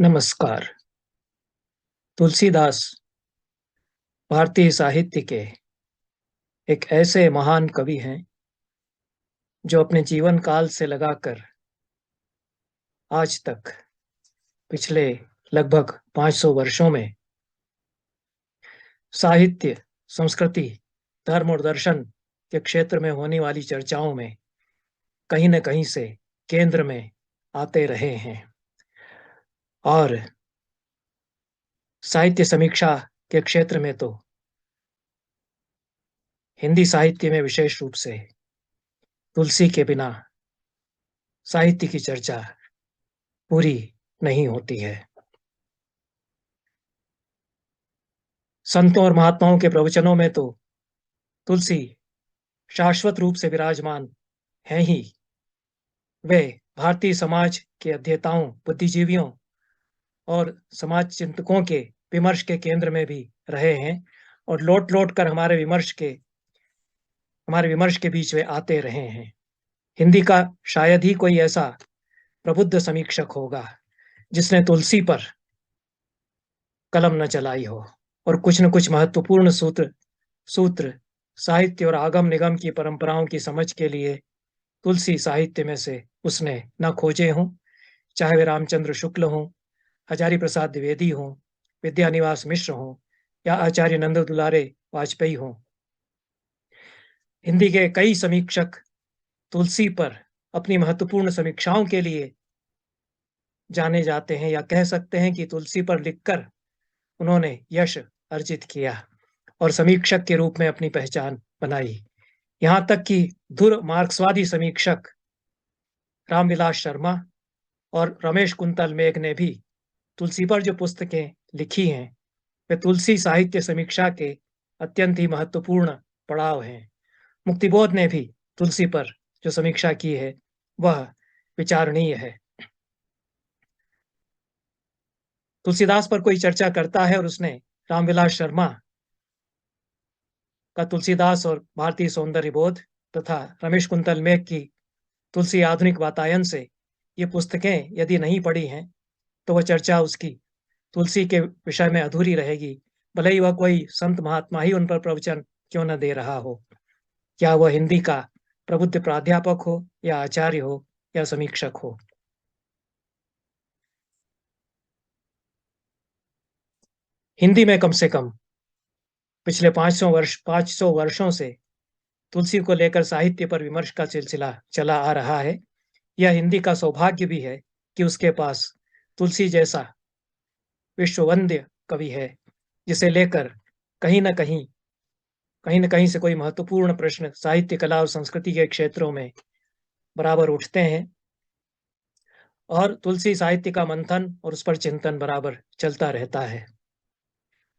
नमस्कार। तुलसीदास भारतीय साहित्य के एक ऐसे महान कवि हैं जो अपने जीवन काल से लगाकर आज तक पिछले लगभग 500 वर्षों में साहित्य, संस्कृति, धर्म और दर्शन के क्षेत्र में होने वाली चर्चाओं में कहीं न कहीं से केंद्र में आते रहे हैं और साहित्य समीक्षा के क्षेत्र में तो हिंदी साहित्य में विशेष रूप से तुलसी के बिना साहित्य की चर्चा पूरी नहीं होती है। संतों और महात्माओं के प्रवचनों में तो तुलसी शाश्वत रूप से विराजमान हैं ही। वे भारतीय समाज के अध्येताओं, बुद्धिजीवियों और समाज चिंतकों के विमर्श के केंद्र में भी रहे हैं और लौट-लौट कर हमारे विमर्श के बीच में आते रहे हैं। हिंदी का शायद ही कोई ऐसा प्रबुद्ध समीक्षक होगा जिसने तुलसी पर कलम न चलाई हो और कुछ न कुछ महत्वपूर्ण सूत्र साहित्य और आगम निगम की परंपराओं की समझ के लिए तुलसी साहित्य में से उसने न खोजे हों, चाहे वे रामचंद्र शुक्ल हों, हजारी प्रसाद द्विवेदी हों, विद्यानिवास मिश्र हों या आचार्य नंद दुलारे वाजपेयी हों। हिंदी के कई समीक्षक तुलसी पर अपनी महत्वपूर्ण समीक्षाओं के लिए जाने जाते हैं या कह सकते हैं कि तुलसी पर लिखकर उन्होंने यश अर्जित किया और समीक्षक के रूप में अपनी पहचान बनाई। यहाँ तक कि धुर मार्क्सवादी समीक्षक रामविलास शर्मा और रमेश कुंतल मेघ ने भी तुलसी पर जो पुस्तकें लिखी हैं, वे तुलसी साहित्य समीक्षा के अत्यंत ही महत्वपूर्ण पड़ाव हैं। मुक्तिबोध ने भी तुलसी पर जो समीक्षा की है, वह विचारणीय है। तुलसीदास पर कोई चर्चा करता है और उसने रामविलास शर्मा का तुलसीदास और भारतीय सौंदर्य बोध तथा रमेश कुंतल मेघ की तुलसी आधुनिक वातायन से ये पुस्तकें यदि नहीं पढ़ी हैं, तो वह चर्चा उसकी तुलसी के विषय में अधूरी रहेगी, भले ही वह कोई संत महात्मा ही उन पर प्रवचन क्यों न दे रहा हो। क्या वह हिंदी का प्रबुद्ध प्राध्यापक हो या आचार्य हो या समीक्षक हो। हिंदी में कम से कम पिछले 500 वर्षों से तुलसी को लेकर साहित्य पर विमर्श का सिलसिला चला आ रहा है। यह हिंदी का सौभाग्य भी है कि उसके पास तुलसी जैसा विश्ववंद्य कवि है, जिसे लेकर कहीं न कहीं कहीं न कहीं से कोई महत्वपूर्ण प्रश्न साहित्य, कला और संस्कृति के क्षेत्रों में बराबर उठते हैं और तुलसी साहित्य का मंथन और उस पर चिंतन बराबर चलता रहता है।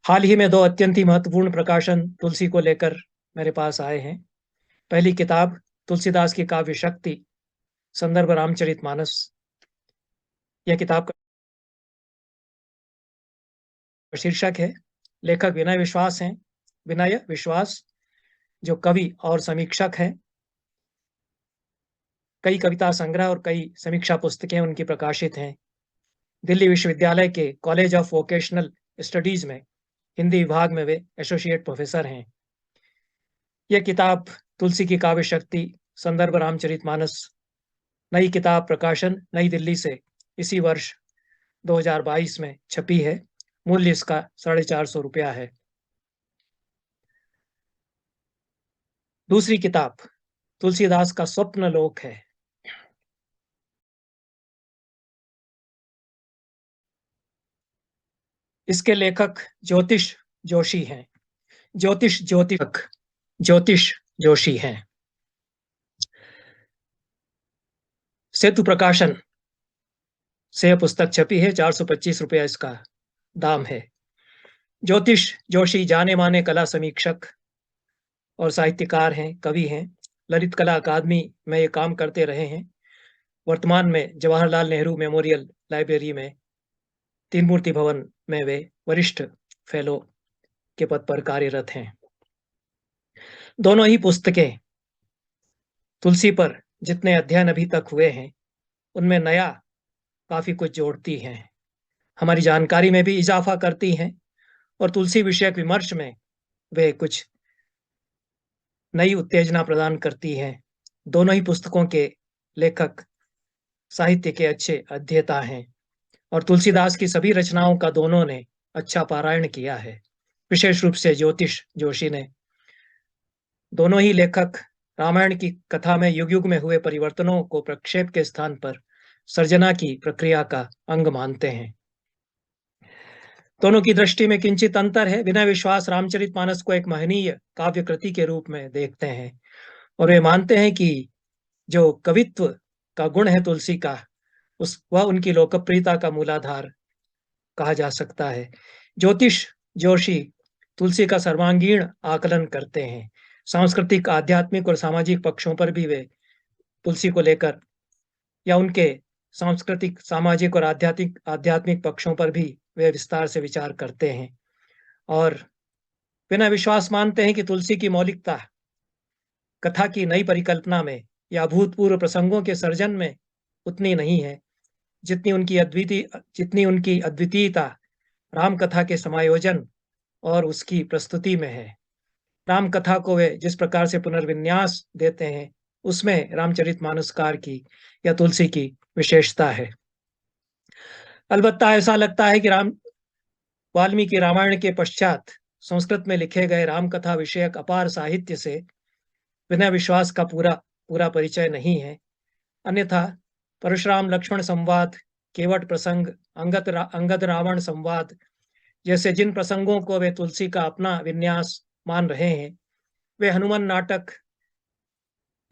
हाल ही में 2 अत्यंत ही महत्वपूर्ण प्रकाशन तुलसी को लेकर मेरे पास आए हैं। पहली किताब तुलसीदास की काव्य शक्ति, संदर्भ रामचरितमानस। यह किताब का शीर्षक है। लेखक विनय विश्वास हैं। विनय विश्वास जो कवि और समीक्षक हैं। कई कविता संग्रह और कई समीक्षा पुस्तकें उनकी प्रकाशित हैं। दिल्ली विश्वविद्यालय के कॉलेज ऑफ वोकेशनल स्टडीज में हिंदी विभाग में वे एसोसिएट प्रोफेसर हैं। यह किताब तुलसी की काव्य शक्ति, संदर्भ रामचरितमानस, नई किताब प्रकाशन नई दिल्ली से इसी वर्ष 2022 में छपी है। मूल्य इसका 450 रुपया है। दूसरी किताब तुलसीदास का स्वप्न लोक है। इसके लेखक ज्योतिष जोशी हैं। ज्योतिष जोशी हैं। सेतु प्रकाशन से यह पुस्तक छपी है। 425 रुपया इसका दाम है। ज्योतिष जोशी जाने माने कला समीक्षक और साहित्यकार हैं, कवि हैं। ललित कला अकादमी में ये काम करते रहे हैं। वर्तमान में जवाहरलाल नेहरू मेमोरियल लाइब्रेरी में तीन मूर्ति भवन में वे वरिष्ठ फेलो के पद पर कार्यरत हैं। दोनों ही पुस्तकें तुलसी पर जितने अध्ययन अभी तक हुए हैं, उनमें नया काफी कुछ जोड़ती हैं। हमारी जानकारी में भी इजाफा करती हैं और तुलसी विषयक विमर्श में वे कुछ नई उत्तेजना प्रदान करती हैं। दोनों ही पुस्तकों के लेखक साहित्य के अच्छे अध्येता हैं और तुलसीदास की सभी रचनाओं का दोनों ने अच्छा पारायण किया है। विशेष रूप से ज्योतिष जोशी ने। दोनों ही लेखक रामायण की कथा में युग-युग में हुए परिवर्तनों को प्रक्षेप के स्थान पर सर्जना की प्रक्रिया का अंग मानते हैं। दोनों की दृष्टि में किंचित अंतर है। विनय विश्वास रामचरितमानस को एक महनीय काव्य कृति के रूप में देखते हैं और वे मानते हैं कि जो कवित्व का गुण है तुलसी का, वह उनकी लोकप्रियता का मूलाधार कहा जा सकता है। ज्योतिष जोशी तुलसी का सर्वांगीण आकलन करते हैं। सांस्कृतिक, आध्यात्मिक और सामाजिक पक्षों पर भी वे तुलसी को लेकर या उनके सांस्कृतिक, सामाजिक और आध्यात्मिक पक्षों पर भी वे विस्तार से विचार करते हैं और बिना विश्वास मानते हैं कि तुलसी की मौलिकता कथा की नई परिकल्पना में या अभूतपूर्व प्रसंगों के सर्जन में उतनी नहीं है जितनी उनकी अद्वितीयता राम कथा के समायोजन और उसकी प्रस्तुति में है। राम कथा को वे जिस प्रकार से पुनर्विन्यास देते हैं, उसमें रामचरितमानसकार की या तुलसी की विशेषता है। अलबत्ता ऐसा लगता है कि वाल्मीकि रामायण के पश्चात संस्कृत में लिखे गए रामकथा विषयक अपार साहित्य से बिना विश्वास का पूरा परिचय नहीं है। अन्यथा परशुराम लक्ष्मण संवाद, केवट प्रसंग, अंगद रावण संवाद जैसे जिन प्रसंगों को वे तुलसी का अपना विन्यास मान रहे हैं, वे हनुमान नाटक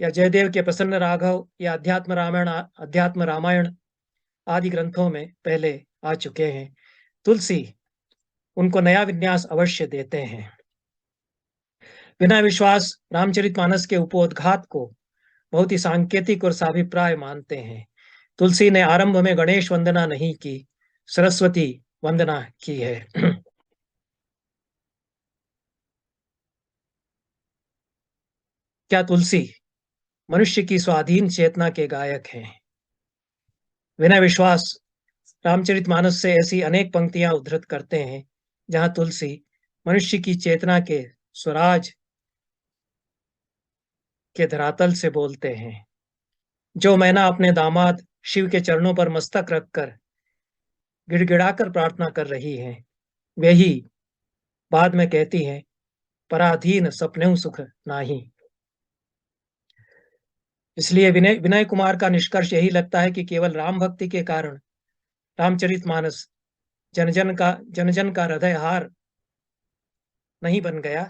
या जयदेव के प्रसन्न राघव या अध्यात्म रामायण आदि ग्रंथों में पहले आ चुके हैं। तुलसी उनको नया विन्यास अवश्य देते हैं। बिना विश्वास रामचरितमानस के उपोद्घात को बहुत ही सांकेतिक और साभिप्राय मानते हैं। तुलसी ने आरंभ में गणेश वंदना नहीं की, सरस्वती वंदना की है। क्या तुलसी मनुष्य की स्वाधीन चेतना के गायक हैं? बिना विश्वास रामचरितमानस से ऐसी अनेक पंक्तियां उद्धृत करते हैं जहां तुलसी मनुष्य की चेतना के स्वराज के धरातल से बोलते हैं। जो मैना अपने दामाद शिव के चरणों पर मस्तक रखकर गिड़गिड़ाकर प्रार्थना कर रही हैं, वही बाद में कहती हैं, पराधीन सपनेहु सुख नाही। इसलिए विनय विनय कुमार का निष्कर्ष यही लगता है कि केवल राम भक्ति के कारण रामचरितमानस जन जन का हृदय हार नहीं बन गया।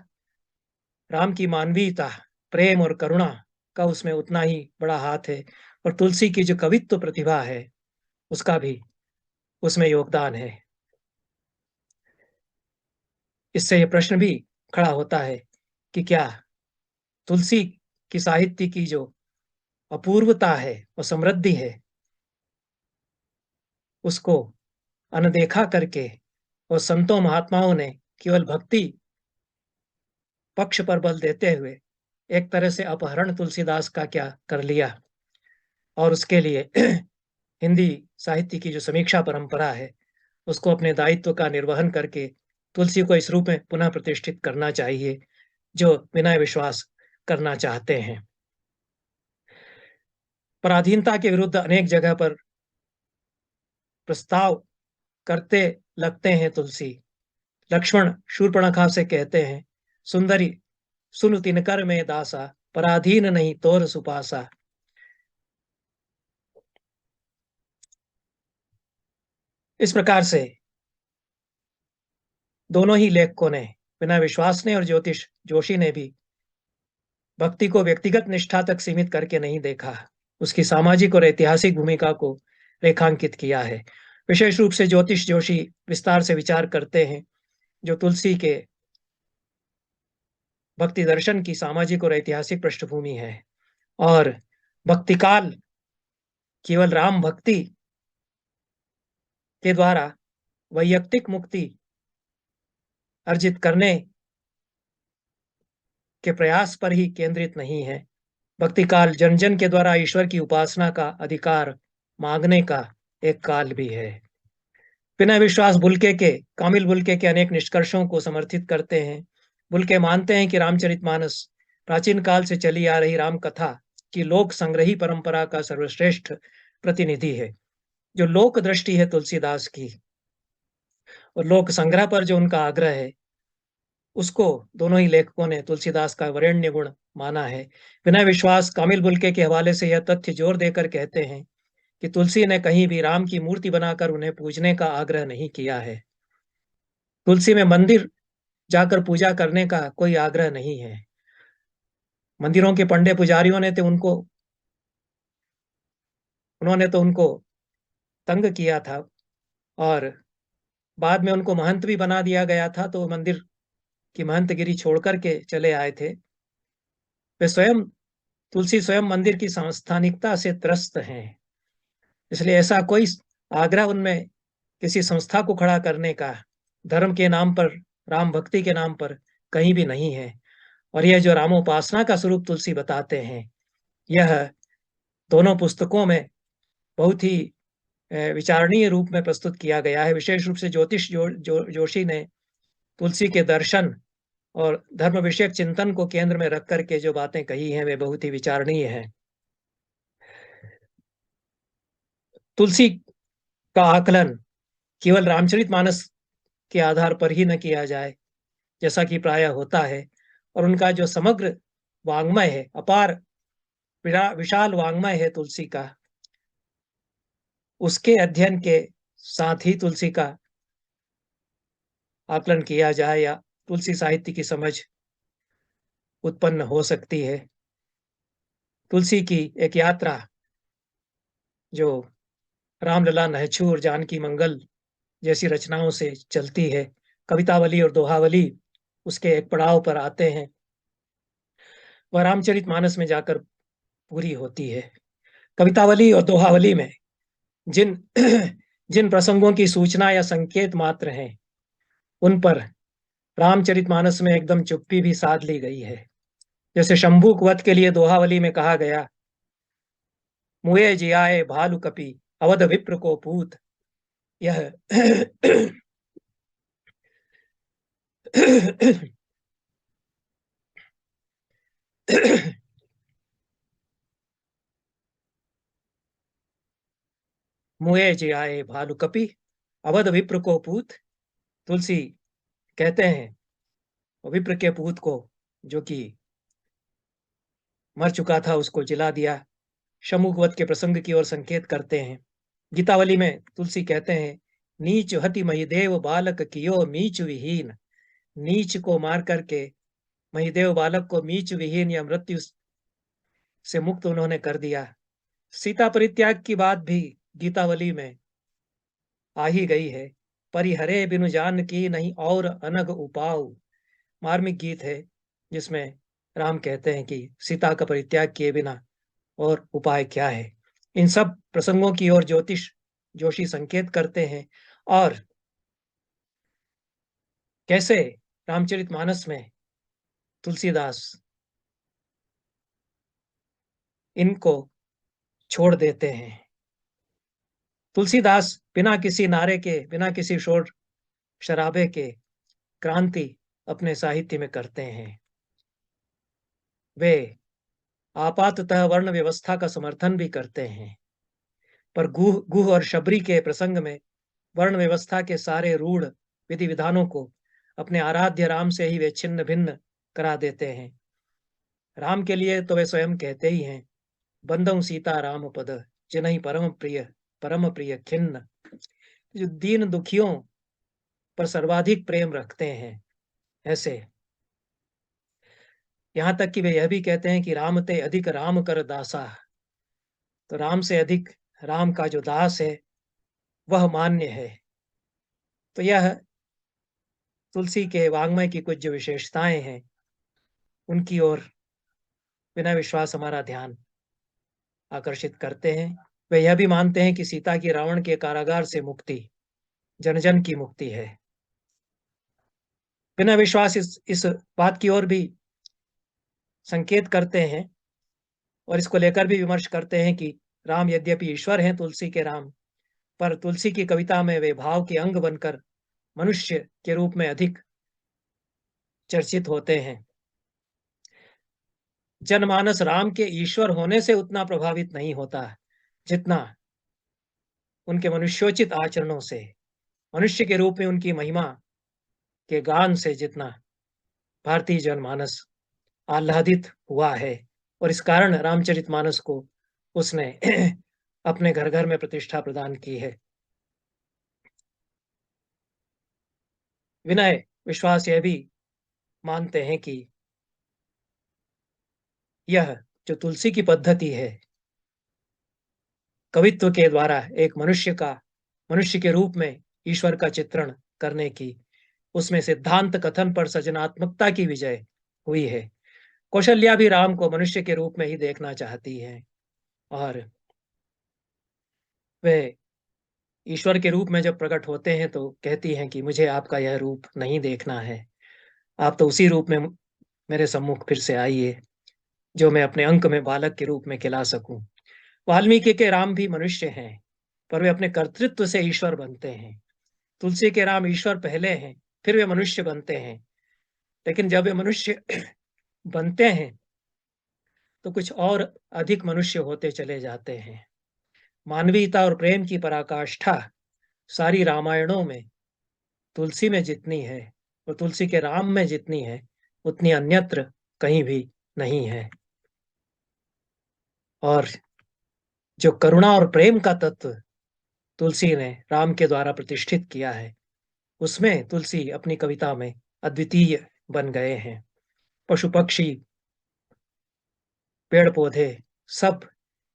राम की मानवीयता, प्रेम और करुणा का उसमें उतना ही बड़ा हाथ है और तुलसी की जो कवित्व प्रतिभा है, उसका भी उसमें योगदान है। इससे यह प्रश्न भी खड़ा होता है कि क्या तुलसी की साहित्य की जो अपूर्वता है और समृद्धि है, उसको अनदेखा करके और संतों महात्माओं ने केवल भक्ति पक्ष पर बल देते हुए एक तरह से अपहरण तुलसीदास का क्या कर लिया और उसके लिए हिंदी साहित्य की जो समीक्षा परंपरा है, उसको अपने दायित्व का निर्वहन करके तुलसी को इस रूप में पुनः प्रतिष्ठित करना चाहिए जो विनय विश्वास करना चाहते हैं। पराधीनता के विरुद्ध अनेक जगह पर प्रस्ताव करते लगते हैं तुलसी। लक्ष्मण शूर्पणखा से कहते हैं, सुंदरी सुन तिनकर में दासा, पराधीन नहीं तोर सुपासा। इस प्रकार से दोनों ही लेखकों ने, बिना विश्वास ने और ज्योतिष जोशी ने भी भक्ति को व्यक्तिगत निष्ठा तक सीमित करके नहीं देखा, उसकी सामाजिक और ऐतिहासिक भूमिका को रेखांकित किया है। विशेष रूप से ज्योतिष जोशी विस्तार से विचार करते हैं जो तुलसी के भक्ति दर्शन की सामाजिक और ऐतिहासिक पृष्ठभूमि है और भक्ति काल केवल राम भक्ति के द्वारा वैयक्तिक मुक्ति अर्जित करने के प्रयास पर ही केंद्रित नहीं है। भक्ति काल जन जन के द्वारा ईश्वर की उपासना का अधिकार मांगने का एक काल भी है। बिना विश्वास बुल्के के कामिल बुल्के के अनेक निष्कर्षों को समर्थित करते हैं। बुल्के मानते हैं कि रामचरितमानस प्राचीन काल से चली आ रही राम कथा की लोक संग्रही परंपरा का सर्वश्रेष्ठ प्रतिनिधि है। जो लोक दृष्टि है तुलसीदास की और लोक संग्रह पर जो उनका आग्रह है, उसको दोनों ही लेखकों ने तुलसीदास का वरेण्य गुण माना है। बिना विश्वास कामिल बुल्के के हवाले से यह तथ्य जोर देकर कहते हैं कि तुलसी ने कहीं भी राम की मूर्ति बनाकर उन्हें पूजने का आग्रह नहीं किया है। तुलसी में मंदिर जाकर पूजा करने का कोई आग्रह नहीं है। मंदिरों के पंडे पुजारियों ने तो उनको तंग किया था और बाद में उनको महंत भी बना दिया गया था, तो मंदिर की महंतगिरी छोड़ कर के चले आए थे। वे स्वयं तुलसी स्वयं मंदिर की सांस्थानिकता से त्रस्त हैं। इसलिए ऐसा कोई आग्रह उनमें किसी संस्था को खड़ा करने का धर्म के नाम पर, राम भक्ति के नाम पर कहीं भी नहीं है। और यह जो रामोपासना का स्वरूप तुलसी बताते हैं, यह दोनों पुस्तकों में बहुत ही विचारणीय रूप में प्रस्तुत किया गया है। विशेष रूप से जोशी ने तुलसी के दर्शन और धर्म विषयक चिंतन को केंद्र में रख कर के जो बातें कही हैं, वे बहुत ही विचारणीय हैं। तुलसी का आकलन केवल रामचरितमानस के आधार पर ही न किया जाए, जैसा कि प्रायः होता है, और उनका जो समग्र वाङ्मय है, अपार विशाल वाङ्मय है तुलसी का, उसके अध्ययन के साथ ही तुलसी का आकलन किया जाए या तुलसी साहित्य की समझ उत्पन्न हो सकती है। तुलसी की एक यात्रा जो रामलला, नहछू और जानकी मंगल जैसी रचनाओं से चलती है, कवितावली और दोहावली उसके एक पड़ाव पर आते हैं, वह रामचरितमानस में जाकर पूरी होती है। कवितावली और दोहावली में जिन जिन प्रसंगों की सूचना या संकेत मात्र हैं, उन पर रामचरितमानस में एकदम चुप्पी भी साध ली गई है। जैसे शंभूक वध के लिए दोहावली में कहा गया, मुए जियाए भालु कपि अवध विप्र को पूत। यह मुए जियाए भालु कपि अवध विप्र को पूत। तुलसी कहते हैं विप्र के पूत को, जो कि मर चुका था, उसको जिला दिया। शमुकवत के प्रसंग की ओर संकेत करते हैं। गीतावली में तुलसी कहते हैं, नीच हति महिदेव बालक कियो मीच विहीन। नीच को मार करके महिदेव बालक को मीच विहीन या मृत्यु से मुक्त उन्होंने कर दिया। सीता परित्याग की बात भी गीतावली में आ ही गई है। परिहरे बिनु जान की नहीं और अनग उपाऊ, मार्मिक गीत है जिसमें राम कहते हैं कि सीता का परित्याग किए बिना और उपाय क्या है। इन सब प्रसंगों की ओर जोशी संकेत करते हैं और कैसे रामचरितमानस में तुलसीदास इनको छोड़ देते हैं। तुलसीदास बिना किसी नारे के, बिना किसी शोर शराबे के क्रांति अपने साहित्य में करते हैं। वे आपाततः वर्ण व्यवस्था का समर्थन भी करते हैं, पर गुह गुह और शबरी के प्रसंग में वर्ण व्यवस्था के सारे रूढ़ विधि विधानों को अपने आराध्य राम से ही वे छिन्न भिन्न करा देते हैं। राम के लिए तो वे स्वयं कहते ही हैं, बंदौ सीता राम पद जिन्हि परम प्रिय खिन्न। जो दीन दुखियों पर सर्वाधिक प्रेम रखते हैं, ऐसे यहां तक कि वे यह भी कहते हैं कि राम ते अधिक राम कर दासा। तो राम से अधिक राम का जो दास है, वह मान्य है। तो यह तुलसी के वाङ्मय की कुछ जो विशेषताएं हैं, उनकी ओर बिना विश्वास हमारा ध्यान आकर्षित करते हैं। वे यह भी मानते हैं कि सीता की रावण के कारागार से मुक्ति जन जन की मुक्ति है। बिना विश्वास इस बात की ओर भी संकेत करते हैं और इसको लेकर भी विमर्श करते हैं कि राम यद्यपि ईश्वर हैं, तुलसी के राम, पर तुलसी की कविता में वे भाव के अंग बनकर मनुष्य के रूप में अधिक चर्चित होते हैं। जनमानस राम के ईश्वर होने से उतना प्रभावित नहीं होता जितना उनके मनुष्योचित आचरणों से, मनुष्य के रूप में उनकी महिमा के गान से जितना भारतीय जनमानस आह्लादित हुआ है, और इस कारण रामचरितमानस को उसने अपने घर घर में प्रतिष्ठा प्रदान की है। विनय विश्वास यह भी मानते हैं कि यह जो तुलसी की पद्धति है, कवित्व के द्वारा एक मनुष्य के रूप में ईश्वर का चित्रण करने की, उसमें सिद्धांत कथन पर सृजनात्मकता की विजय हुई है। कौशल्या भी राम को मनुष्य के रूप में ही देखना चाहती है, और वे ईश्वर के रूप में जब प्रकट होते हैं तो कहती हैं कि मुझे आपका यह रूप नहीं देखना है, आप तो उसी रूप में मेरे सम्मुख फिर से आइए जो मैं अपने अंक में बालक के रूप में खिला सकूं। वाल्मीकि के राम भी मनुष्य हैं, पर वे अपने कर्तृत्व से ईश्वर बनते हैं। तुलसी के राम ईश्वर पहले हैं, फिर वे मनुष्य बनते हैं। लेकिन जब वे मनुष्य बनते हैं तो कुछ और अधिक मनुष्य होते चले जाते हैं। मानवीयता और प्रेम की पराकाष्ठा सारी रामायणों में तुलसी में जितनी है, और तुलसी के राम में जितनी है, उतनी अन्यत्र कहीं भी नहीं है। और जो करुणा और प्रेम का तत्व तुलसी ने राम के द्वारा प्रतिष्ठित किया है, उसमें तुलसी अपनी कविता में अद्वितीय बन गए हैं। पशु पक्षी, पेड़ पौधे सब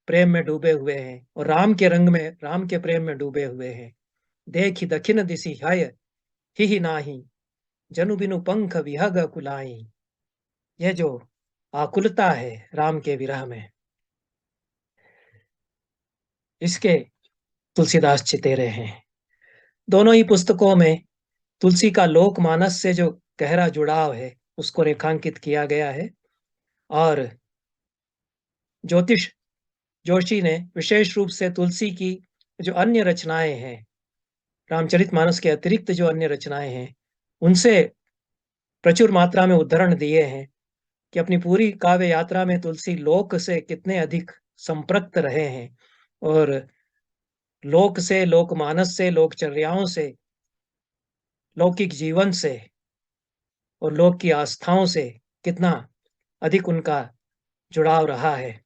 प्रेम में डूबे हुए हैं, और राम के प्रेम में डूबे हुए हैं। देखि दखिन दिशि हय ही नाही, जनु बिनु पंख विहग कुलाई। यह जो आकुलता है राम के विरह में, इसके तुलसीदास चितेरे हैं। दोनों ही पुस्तकों में तुलसी का लोकमानस से जो गहरा जुड़ाव है, उसको रेखांकित किया गया है। और ज्योतिष जोशी ने विशेष रूप से तुलसी की जो अन्य रचनाएं हैं, रामचरितमानस के अतिरिक्त जो अन्य रचनाएं हैं, उनसे प्रचुर मात्रा में उद्धरण दिए हैं कि अपनी पूरी काव्य यात्रा में तुलसी लोक से कितने अधिक संपृक्त रहे हैं, और लोक से, लोकमानस से, लोकचर्याओं से, लौकिक जीवन से और लोक की आस्थाओं से कितना अधिक उनका जुड़ाव रहा है।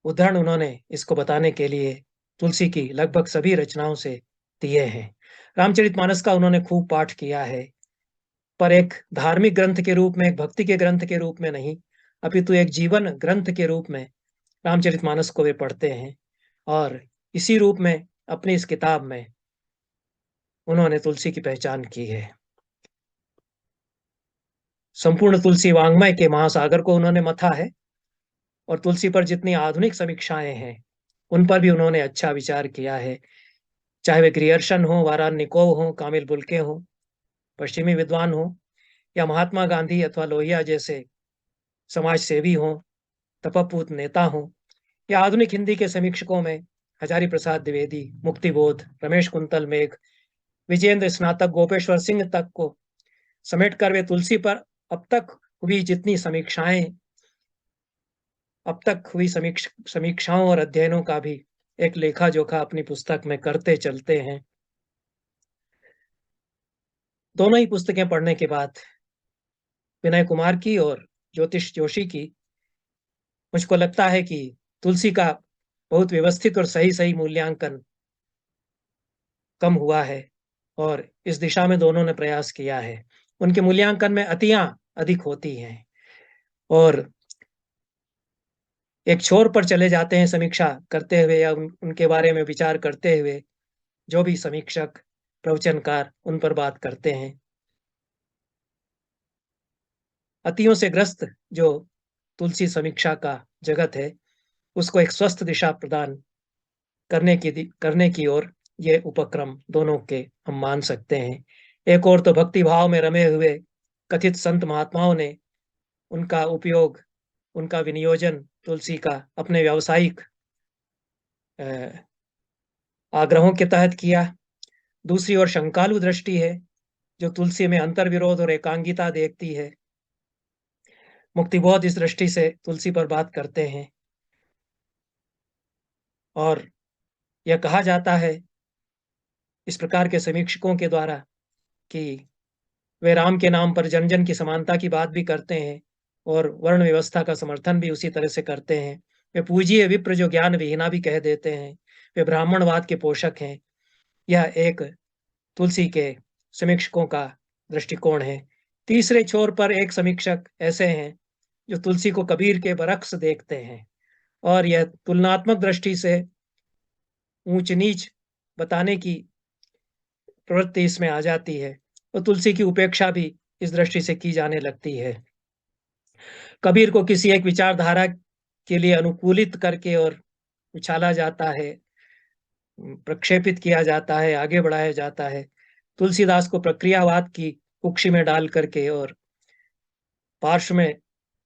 उदाहरण उन्होंने इसको बताने के लिए तुलसी की लगभग सभी रचनाओं से दिए हैं। रामचरितमानस का उन्होंने खूब पाठ किया है, पर एक धार्मिक ग्रंथ के रूप में, एक भक्ति के ग्रंथ के रूप में नहीं, अपितु एक जीवन ग्रंथ के रूप में रामचरितमानस को वे पढ़ते हैं। और इसी रूप में अपनी इस किताब में उन्होंने तुलसी की पहचान की है। संपूर्ण तुलसी वाङ्मय के महासागर को उन्होंने मथा है, और तुलसी पर जितनी आधुनिक समीक्षाएं हैं, उन पर भी उन्होंने अच्छा विचार किया है। चाहे वे ग्रियर्सन हो, वारान्निकोव हो, कामिल बुल्के हो, पश्चिमी विद्वान हो, या महात्मा गांधी अथवा लोहिया जैसे समाज सेवी हो, तपपूत नेता हो, या आधुनिक हिंदी के समीक्षकों में हजारी प्रसाद द्विवेदी, मुक्तिबोध, रमेश कुंतल मेघ, विजेंद्र स्नातक, गोपेश्वर सिंह तक को समेट कर वे तुलसी पर अब तक हुई जितनी समीक्षाएं, अब तक हुई समीक्षाओं और अध्ययनों का भी एक लेखा जोखा अपनी पुस्तक में करते चलते हैं। दोनों ही पुस्तकें पढ़ने के बाद विनय कुमार की और ज्योतिष जोशी की, मुझको लगता है कि तुलसी का बहुत व्यवस्थित और सही सही मूल्यांकन कम हुआ है, और इस दिशा में दोनों ने प्रयास किया है। उनके मूल्यांकन में अतियां अधिक होती हैं, और एक छोर पर चले जाते हैं समीक्षा करते हुए, या उनके बारे में विचार करते हुए जो भी समीक्षक, प्रवचनकार उन पर बात करते हैं। अतियों से ग्रस्त जो तुलसी समीक्षा का जगत है, उसको एक स्वस्थ दिशा प्रदान करने की ओर ये उपक्रम दोनों के हम मान सकते हैं। एक ओर तो भक्ति भाव में रमे हुए कथित संत महात्माओं ने उनका उपयोग, उनका विनियोजन तुलसी का अपने व्यावसायिक आग्रहों के तहत किया। दूसरी ओर शंकालु दृष्टि है, जो तुलसी में अंतर्विरोध और एकांगिता देखती है। मुक्तिबोध इस दृष्टि से तुलसी पर बात करते हैं और यह कहा जाता है इस प्रकार के समीक्षकों के द्वारा कि वे राम के नाम पर जन जन की समानता की बात भी करते हैं और वर्ण व्यवस्था का समर्थन भी उसी तरह से करते हैं। वे पूज्य विप्र जो ज्ञान विहीना भी कह देते हैं। वे ब्राह्मणवाद के पोषक हैं। यह एक तुलसी के समीक्षकों का दृष्टिकोण है। तीसरे छोर पर एक समीक्षक ऐसे हैं जो तुलसी को कबीर के बरक्स देखते हैं और यह तुलनात्मक दृष्टि से ऊंच नीच बताने की प्रवृत्ति इसमें आ जाती है और तुलसी की उपेक्षा भी इस दृष्टि से की जाने लगती है। कबीर को किसी एक विचारधारा के लिए अनुकूलित करके और उछाला जाता है, प्रक्षेपित किया जाता है, आगे बढ़ाया जाता है। तुलसीदास को प्रक्रियावाद की कुक्षी में डाल करके और पार्श्व में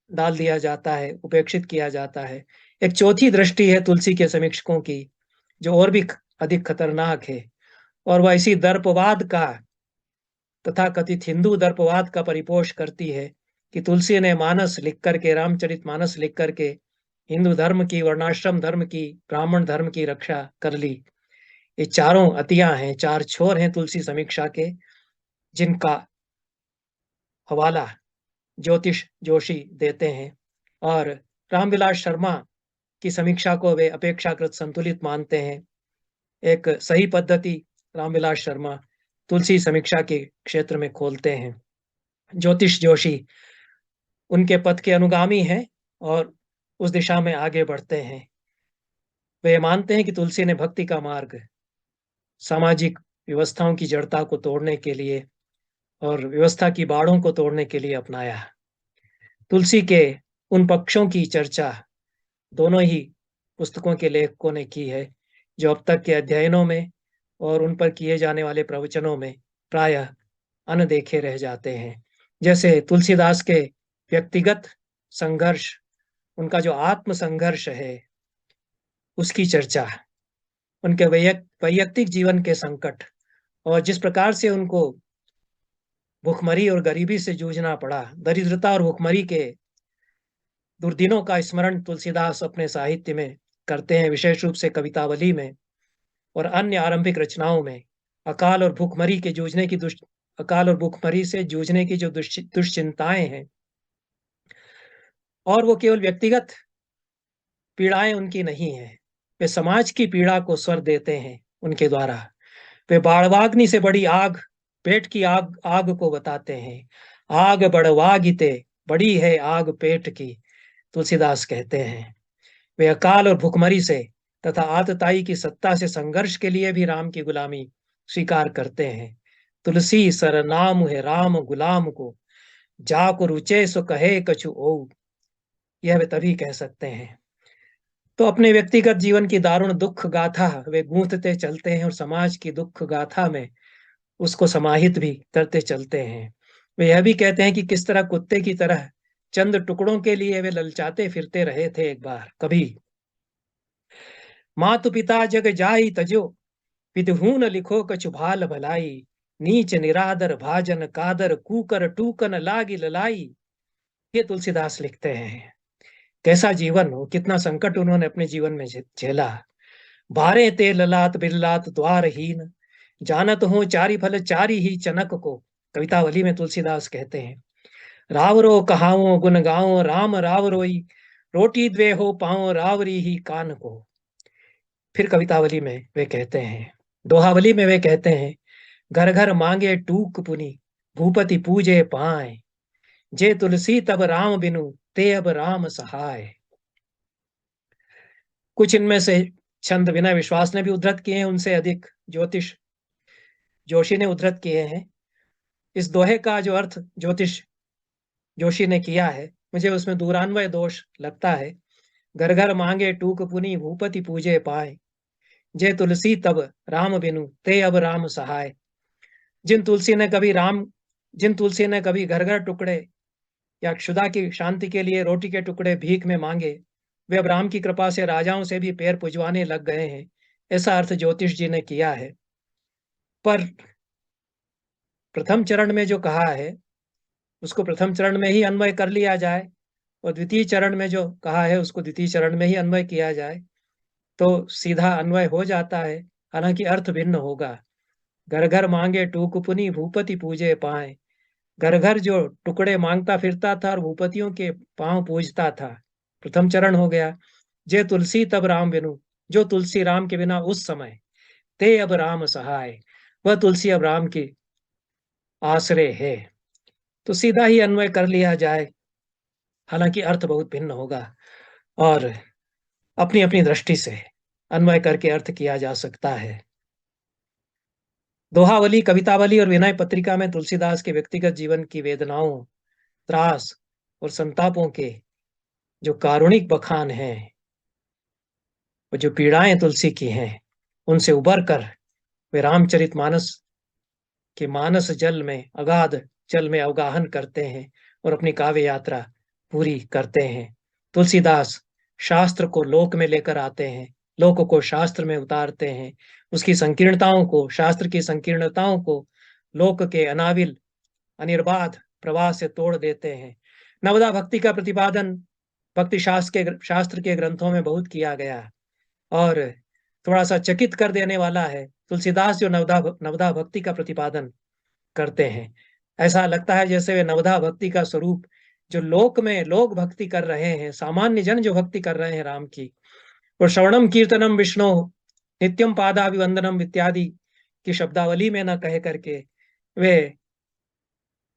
डाल दिया जाता है, उपेक्षित किया जाता है। एक चौथी दृष्टि है तुलसी के समीक्षकों की, जो और भी अधिक खतरनाक है और वह इसी दर्पवाद का, तथाकथित हिंदू दर्पवाद का परिपोष करती है कि तुलसी ने मानस लिख करके, रामचरितमानस लिख करके हिंदू धर्म की, वर्णाश्रम धर्म की, ब्राह्मण धर्म की रक्षा कर ली। ये चारों अतियां हैं, चार छोर हैं तुलसी समीक्षा के, जिनका हवाला ज्योतिष जोशी देते हैं और रामविलास शर्मा की समीक्षा को वे अपेक्षाकृत संतुलित मानते हैं। एक सही पद्धति रामविलास शर्मा तुलसी समीक्षा के क्षेत्र में खोलते हैं। ज्योतिष जोशी उनके पथ के अनुगामी हैं और उस दिशा में आगे बढ़ते हैं। वे मानते हैं कि तुलसी ने भक्ति का मार्ग सामाजिक व्यवस्थाओं की जड़ता को तोड़ने के लिए और व्यवस्था की बाड़ों को तोड़ने के लिए अपनाया। तुलसी के उन पक्षों की चर्चा दोनों ही पुस्तकों के लेखकों ने की है, जो अब तक के अध्ययनों में और उन पर किए जाने वाले प्रवचनों में प्रायः अनदेखे रह जाते हैं। जैसे तुलसीदास के व्यक्तिगत संघर्ष, उनका जो आत्म संघर्ष है, उसकी चर्चा, उनके वैयक्तिक जीवन के संकट और जिस प्रकार से उनको भुखमरी और गरीबी से जूझना पड़ा, दरिद्रता और भुखमरी के दुर्दिनों का स्मरण तुलसीदास अपने साहित्य में करते हैं, विशेष रूप से कवितावली में और अन्य आरंभिक रचनाओं में। अकाल और भुखमरी से जूझने की जो दुश्चिंताएं हैं, और वो केवल व्यक्तिगत पीड़ाएं उनकी नहीं है, वे समाज की पीड़ा को स्वर देते हैं उनके द्वारा। वे बाड़वाग्नि से बड़ी आग, पेट की आग आग को बताते हैं। आग बड़वागिते, बड़ी है आग पेट की, तुलसीदास कहते हैं। वे अकाल और भुखमरी से तथा आतताई की सत्ता से संघर्ष के लिए भी राम की गुलामी स्वीकार करते हैं। तुलसी सर नाम है राम गुलाम को, जाको रुचे सो कहे कछु ओ, यह वे तभी कह सकते हैं। तो अपने व्यक्तिगत जीवन की दारुण दुख गाथा वे गूंथते चलते हैं और समाज की दुख गाथा में उसको समाहित भी करते चलते हैं। वे यह भी कहते हैं कि किस तरह कुत्ते की तरह चंद टुकड़ों के लिए वे ललचाते फिरते रहे थे एक बार कभी। मातु पिता जग जाई तजो, विधहून लिखो कछु भाल भलाई, नीच निरादर भाजन कादर कूकर टूकन लागी ललाई। ये तुलसीदास लिखते हैं। कैसा जीवन हो, कितना संकट उन्होंने अपने जीवन में झेला। बारे ते ललात बिल्लात द्वारहीन, जानत हो चारि फल चारि ही चनक को, कवितावली में तुलसीदास कहते हैं। रावरो कहाओ गुन गाओ राम राव रोई, रोटी द्वे हो पाओ रावरी ही कान को। फिर कवितावली में वे कहते हैं, दोहावली में वे कहते हैं, घर घर मांगे टूक पुनी, भूपति पूजे पाए, जे तुलसी तब राम बिनु ते अब राम सहाय। कुछ इनमें से छंद विनय विश्वास ने भी उद्धृत किए हैं, उनसे अधिक ज्योतिष जोशी ने उद्धृत किए हैं। इस दोहे का जो अर्थ ज्योतिष जोशी ने किया है, मुझे उसमें दूरान्वय दोष लगता है। घर घर मांगे टूक पुनी, भूपति पूजे पाए, जे तुलसी तब राम बिनु ते अब राम सहाय। जिन तुलसी ने कभी घर घर टुकड़े या क्षुधा की शांति के लिए रोटी के टुकड़े भीख में मांगे, वे अब राम की कृपा से राजाओं से भी पैर पुजवाने लग गए हैं, ऐसा अर्थ ज्योतिष जी ने किया है। पर प्रथम चरण में जो कहा है, उसको प्रथम चरण में ही अन्वय कर लिया जाए और द्वितीय चरण में जो कहा है, उसको द्वितीय चरण में ही अन्वय किया जाए, तो सीधा अन्वय हो जाता है। हालाँकि अर्थ भिन्न होगा। घर घर मांगे टूकुपुनी भूपति पूजे पाए। घर घर जो टुकड़े मांगता फिरता था और भूपतियों के पांव पूजता था, प्रथम चरण हो गया। जे तुलसी तब राम बिनु, जो तुलसी राम के बिना उस समय, ते अब राम सहाय, वह तुलसी अब राम की आश्रय है। तो सीधा ही अन्वय कर लिया जाए, हालांकि अर्थ बहुत भिन्न होगा और अपनी अपनी दृष्टि से अन्वय करके अर्थ किया जा सकता है। दोहावली, कवितावली और विनय पत्रिका में तुलसीदास के व्यक्तिगत जीवन की वेदनाओं, त्रास और संतापों के जो कारुणिक बखान हैं, वो जो पीड़ाएं तुलसी की हैं, उनसे उबर कर वे रामचरितमानस के मानस जल में, अगाध जल में अवगाहन करते हैं और अपनी काव्य यात्रा पूरी करते हैं। तुलसीदास शास्त्र को लोक में लेकर आते हैं, लोक को शास्त्र में उतारते हैं, उसकी संकीर्णताओं को, शास्त्र की संकीर्णताओं को लोक के अनाविल अनिर्बाध प्रवाह से तोड़ देते हैं। नवदा भक्ति का प्रतिपादन भक्ति शास्त्र के ग्रंथों में बहुत किया गया और थोड़ा सा चकित कर देने वाला है तुलसीदास जो नवदा भक्ति का प्रतिपादन करते हैं। ऐसा लगता है जैसे वे नवदा भक्ति का स्वरूप जो लोक में लोग भक्ति कर रहे हैं, सामान्य जन जो भक्ति कर रहे हैं राम की, और श्रवणम कीर्तनम विष्णु नित्यम पादाभिवंदनम इत्यादि की शब्दावली में न कह करके वे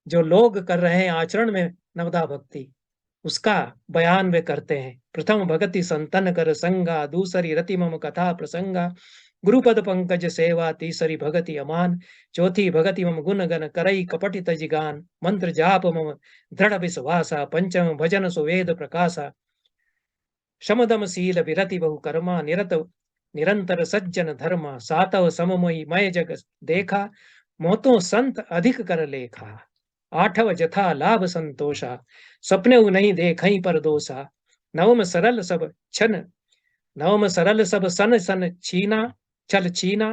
जो लोग कर रहे हैं आचरण में नवदा भक्ति, उसका बयान वे करते हैं। प्रथम भगति संतन कर संगा, दूसरी रति मम कथा प्रसंगा, गुरुपद पंकज सेवा, तीसरी भगति अमान, चौथी भगति मम गुण गण करई कपटि तज गान, मंत्र जाप मम दृढ़ विश्वासा, पंचम भजन सुवेद प्रकाशा, शमदम शील विरति बहु कर्मा, निरंतर सज्जन धर्मा, सातव सममयी मय जग देखा, मोतो संत अधिक कर लेखा, आठव जथा लाभ संतोषा, सपने नहीं देखई पर दोषा, नवम सरल सब छन, नवम सरल सब सन सन छीना छल छीना,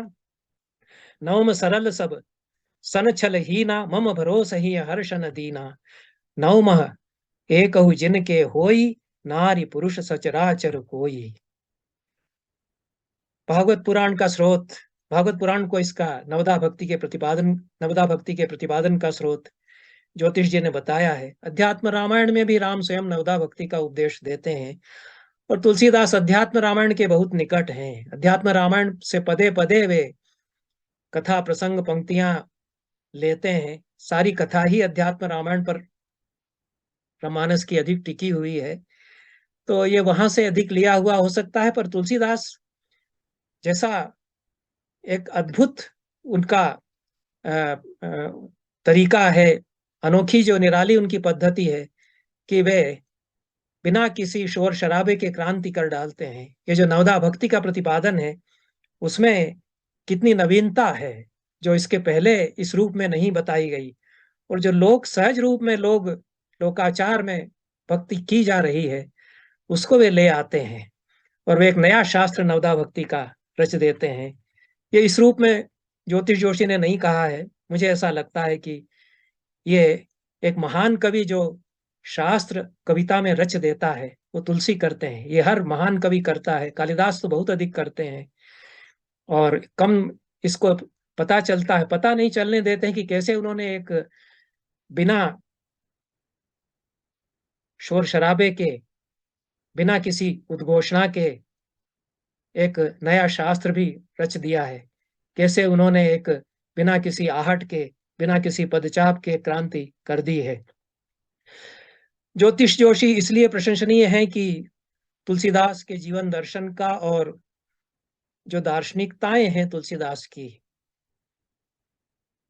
नवम सरल सब सन छल हीना, मम भरोस ही हर्षन दीना, नवमः एकहु जिनके होई, नारी पुरुष सचराचर कोई। भागवत पुराण का स्रोत, भागवत पुराण को इसका नवदा भक्ति के प्रतिपादन का स्रोत ज्योतिष जी ने बताया है। अध्यात्म रामायण में भी राम स्वयं नवदा भक्ति का उपदेश देते हैं और तुलसीदास अध्यात्म रामायण के बहुत निकट हैं। अध्यात्म रामायण से पदे पदे वे कथा प्रसंग पंक्तियां लेते हैं। सारी कथा ही अध्यात्म रामायण पर रामानस की अधिक टिकी हुई है, तो ये वहां से अधिक लिया हुआ हो सकता है। पर तुलसीदास जैसा एक अद्भुत उनका तरीका है, अनोखी जो निराली उनकी पद्धति है कि वे बिना किसी शोर शराबे के क्रांति कर डालते हैं। ये जो नवदा भक्ति का प्रतिपादन है, उसमें कितनी नवीनता है जो इसके पहले इस रूप में नहीं बताई गई, और जो लोक सहज रूप में लोकाचार में भक्ति की जा रही है, उसको वे ले आते हैं और वे एक नया शास्त्र नवदा भक्ति का रच देते हैं। ये इस रूप में ज्योतिष जोशी ने नहीं कहा है। मुझे ऐसा लगता है कि ये एक महान कवि जो शास्त्र कविता में रच देता है, वो तुलसी करते हैं। ये हर महान कवि करता है, कालिदास तो बहुत अधिक करते हैं और कम इसको पता चलता है, पता नहीं चलने देते हैं कि कैसे उन्होंने एक बिना शोर शराबे के, बिना किसी उद्घोषणा के एक नया शास्त्र भी रच दिया है। कैसे उन्होंने एक बिना किसी आहट के, बिना किसी पदचाप के क्रांति कर दी है। ज्योतिष जोशी इसलिए प्रशंसनीय है कि तुलसीदास के जीवन दर्शन का और जो दार्शनिकताएं हैं तुलसीदास की,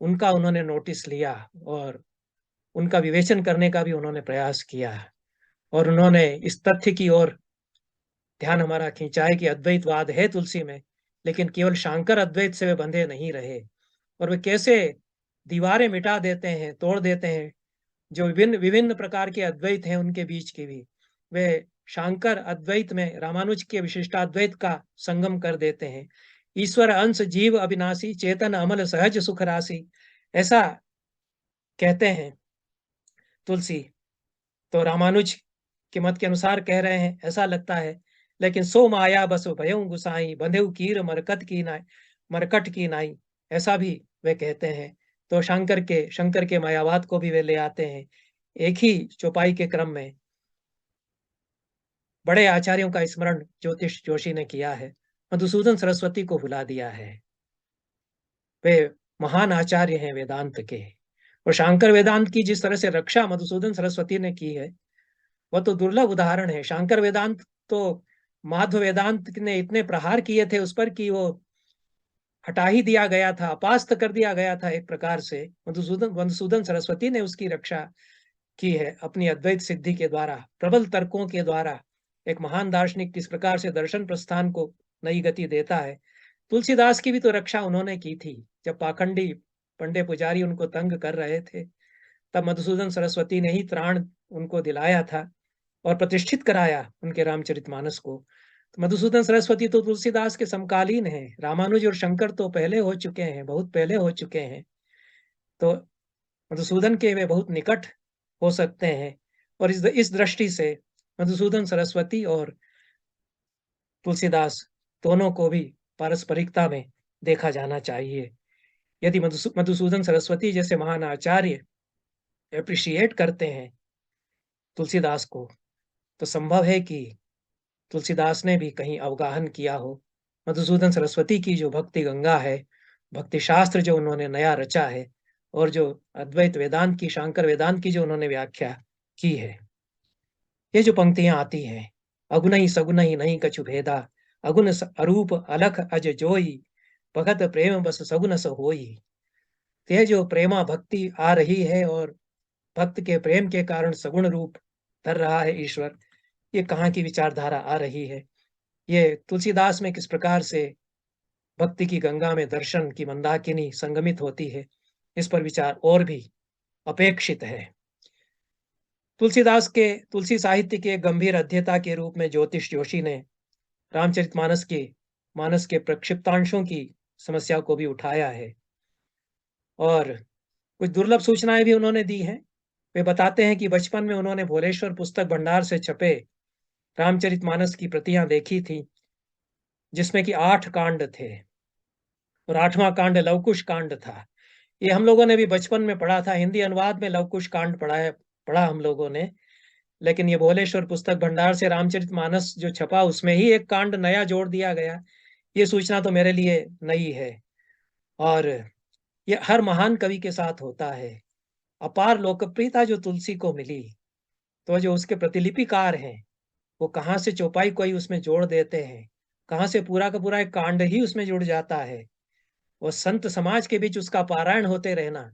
उनका उन्होंने नोटिस लिया और उनका विवेचन करने का भी उन्होंने प्रयास किया और उन्होंने इस तथ्य की ओर ध्यान हमारा खिंचाए कि अद्वैतवाद है तुलसी में, लेकिन केवल शांकर अद्वैत से वे बंधे नहीं रहे और वे कैसे दीवारें मिटा देते हैं, तोड़ देते हैं। जो विभिन्न विभिन्न प्रकार के अद्वैत हैं उनके बीच की भी वे शांकर अद्वैत में रामानुज के विशिष्टाद्वैत का संगम कर देते हैं। ईश्वर अंश जीव अविनाशी, चेतन अमल सहज सुख राशि, ऐसा कहते हैं तुलसी। तो रामानुज के मत के अनुसार कह रहे हैं, ऐसा लगता है। लेकिन सो माया बस भयउ गुसाई, बंधेउ कीर मरकट की नाई, ऐसा भी वे कहते हैं। तो शंकर के मायावाद को भी वे ले आते हैं। एक ही चौपाई के क्रम में बड़े आचार्यों का स्मरण ज्योतिष जोशी ने किया है, मधुसूदन सरस्वती को भुला दिया है। वे महान आचार्य हैं वेदांत के, और शांकर वेदांत की जिस तरह से रक्षा मधुसूदन सरस्वती ने की है, वह तो दुर्लभ उदाहरण है। शांकर वेदांत तो माध्व वेदांत ने इतने प्रहार किए थे उस पर कि वो हटा ही दिया गया था, अपास्त कर दिया गया था एक प्रकार से। मधुसूदन सरस्वती ने उसकी रक्षा की है अपनी अद्वैत सिद्धि के द्वारा, प्रबल तर्कों के द्वारा। एक महान दार्शनिक किस प्रकार से दर्शन प्रस्थान को नई गति देता है। तुलसीदास की भी तो रक्षा उन्होंने की थी। जब पाखंडी पंडे पुजारी उनको तंग कर रहे थे, तब मधुसूदन सरस्वती ने ही त्राण उनको दिलाया था और प्रतिष्ठित कराया उनके रामचरितमानस को। तो मधुसूदन सरस्वती तो तुलसीदास के समकालीन हैं। रामानुज और शंकर तो पहले हो चुके हैं, बहुत पहले हो चुके हैं। तो मधुसूदन के वे बहुत निकट हो सकते हैं। और इस दृष्टि से मधुसूदन सरस्वती और तुलसीदास दोनों को भी पारस्परिकता में देखा जाना चाहिए। यदि मधुसूदन सरस्वती जैसे महान आचार्य अप्रिशिएट करते हैं तुलसीदास को, तो संभव है कि तुलसीदास ने भी कहीं अवगाहन किया हो। मधुसूदन सरस्वती की जो भक्ति गंगा है, भक्ति शास्त्र जो उन्होंने नया रचा है, और जो अद्वैत वेदांत की, शांकर वेदांत की जो उन्होंने व्याख्या की है, ये जो पंक्तियां आती हैं, अगुनहि सगुनहि नहीं कछु भेदा, अरूप अलख अज जोई, भगत प्रेम बस सगुन स होई। तो ये जो प्रेमा भक्ति आ रही है और भक्त के प्रेम के कारण सगुण रूप धर रहा है ईश्वर, ये कहाँ की विचारधारा आ रही है। ये तुलसीदास में किस प्रकार से भक्ति की गंगा में दर्शन की मंदाकिनी संगमित होती है, इस पर विचार और भी अपेक्षित है। तुलसी साहित्य के गंभीर अध्येता के रूप में ज्योतिष जोशी ने मानस के प्रक्षिप्तांशों की समस्या को भी उठाया है, और कुछ दुर्लभ सूचनाएं भी उन्होंने दी हैं। वे बताते हैं कि बचपन में उन्होंने भोलेश्वर पुस्तक भंडार से छपे रामचरितमानस की प्रतियां देखी थी, जिसमें कि 8 कांड थे, और 8वां कांड लवकुश कांड था। ये हम लोगों ने भी बचपन में पढ़ा था, हिंदी अनुवाद में लवकुश कांड पढ़ा हम लोगों ने। लेकिन ये भोलेश्वर पुस्तक भंडार से रामचरितमानस जो छपा, उसमें ही एक कांड नया जोड़ दिया गया। ये सूचना तो मेरे लिए नई है, और ये हर महान कवि के साथ होता है। अपार लोकप्रियता जो तुलसी को मिली, तो जो उसके प्रतिलिपिकार हैं, वो कहाँ से चौपाई कोई उसमें जोड़ देते हैं, कहाँ से पूरा का पूरा एक कांड ही उसमें जुड़ जाता है। और संत समाज के बीच उसका पारायण होते रहना।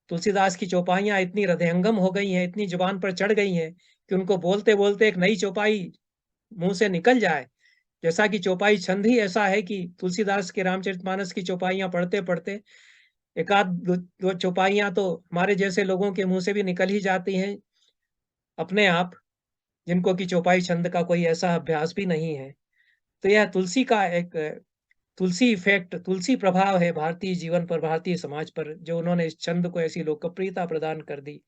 तुलसीदास की चौपाइयां इतनी हृदयंगम हो गई हैं, इतनी जुबान पर चढ़ गई हैं, कि उनको बोलते बोलते एक नई चौपाई मुंह से निकल जाए। जैसा कि चौपाई छंद ही ऐसा है कि तुलसीदास के रामचरितमानस की चौपाइयां पढ़ते पढ़ते एक आध दो चौपाइयां तो हमारे जैसे लोगों के मुंह से भी निकल ही जाती हैं अपने आप, जिनको कि चौपाई छंद का कोई ऐसा अभ्यास भी नहीं है। तो यह तुलसी का एक तुलसी इफेक्ट, तुलसी प्रभाव है भारतीय जीवन पर, भारतीय समाज पर, जो उन्होंने इस छंद को ऐसी लोकप्रियता प्रदान कर दी।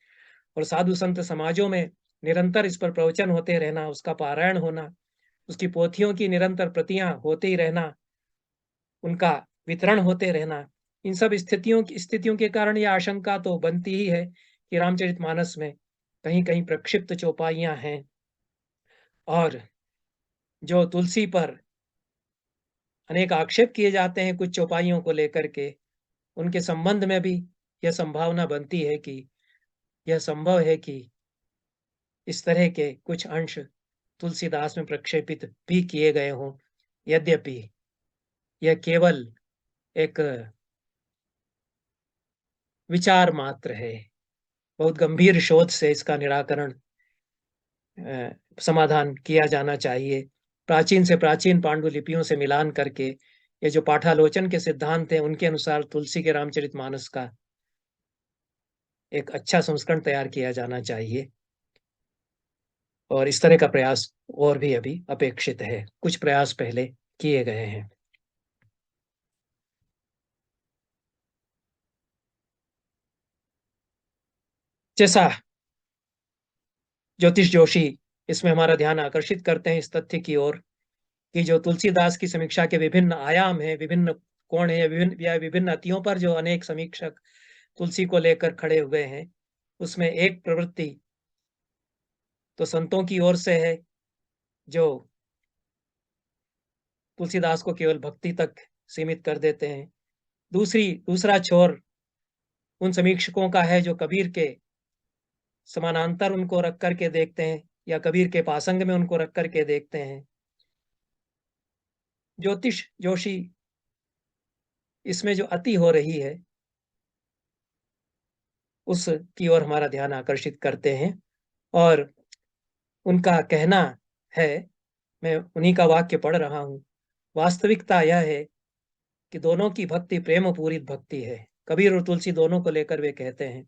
और साधु संत समाजों में निरंतर इस पर प्रवचन होते रहना, उसका पारायण होना, उसकी पोथियों की निरंतर प्रतियां होते ही रहना, उनका वितरण होते रहना, इन सब स्थितियों के कारण यह आशंका तो बनती ही है कि रामचरितमानस में कहीं कहीं प्रक्षिप्त चौपाइयां हैं, और जो तुलसी पर अनेक आक्षेप किए जाते हैं कुछ चौपाइयों को लेकर के, उनके संबंध में भी यह संभावना बनती है कि यह संभव है कि इस तरह के कुछ अंश तुलसीदास में प्रक्षेपित भी किए गए हों। यद्यपि यह केवल एक विचार मात्र है। बहुत गंभीर शोध से इसका निराकरण, समाधान किया जाना चाहिए। प्राचीन से प्राचीन पांडुलिपियों से मिलान करके ये जो पाठालोचन के सिद्धांत हैं, उनके अनुसार तुलसी के रामचरितमानस का एक अच्छा संस्करण तैयार किया जाना चाहिए, और इस तरह का प्रयास और भी अभी अपेक्षित है। कुछ प्रयास पहले किए गए हैं। जैसा ज्योतिष जोशी इसमें हमारा ध्यान आकर्षित करते हैं इस तथ्य की ओर कि जो तुलसीदास की समीक्षा के विभिन्न आयाम हैं, विभिन्न कोण हैं, विभिन्न अतियों पर जो अनेक समीक्षक तुलसी को लेकर खड़े हुए हैं, उसमें एक प्रवृत्ति तो संतों की ओर से है, जो तुलसीदास को केवल भक्ति तक सीमित कर देते हैं। दूसरा छोर उन समीक्षकों का है जो कबीर के समानांतर उनको रख कर के देखते हैं या कबीर के पासंग में उनको रख कर के देखते हैं। ज्योतिष जोशी इसमें जो अति हो रही है, उस की ओर हमारा ध्यान आकर्षित करते हैं और उनका कहना है, मैं उन्हीं का वाक्य पढ़ रहा हूँ, वास्तविकता यह है कि दोनों की भक्ति प्रेम पूरित भक्ति है। कबीर और तुलसी दोनों को लेकर वे कहते हैं,